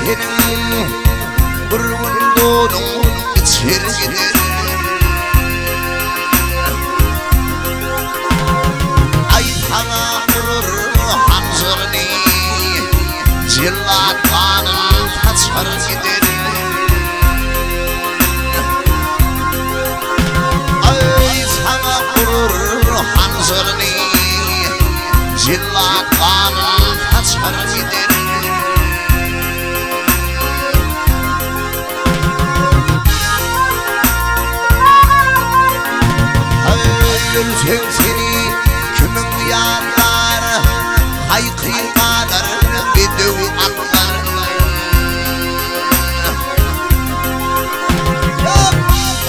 senin bir gün doğdun içer gider. Ay sana vurur hanzırını, cillat kanın kaçar gider. Ay sana vurur hanzırını, cillat kanın kaçar gider. Ölsen seni kimin yarlar, haykırmalar, bedev atlar.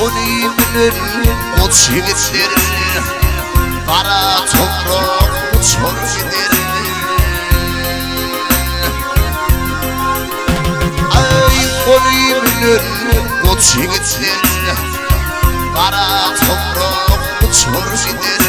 Onu bilir o çivitler, kara toprak uçur gider. Ay onu bilir o çivitler, kara toprak uçur gider.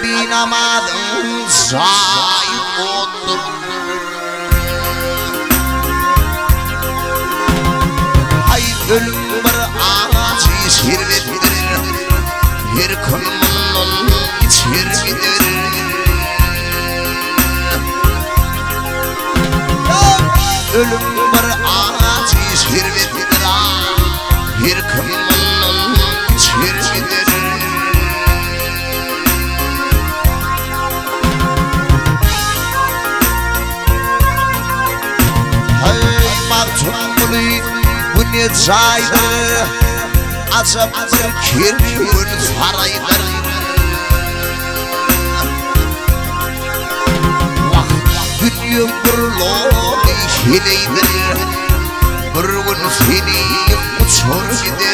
Binamadım sahip oldum. Hay ölüm bir ağacı servettir, her kımının içer gider. Ölüm bir ağacı servettir, her kımının içer gider. Bu ne caydır, acaba bir kirkün saraydır. Vah, dünya bir hileydir, bir gün seni uçur gider.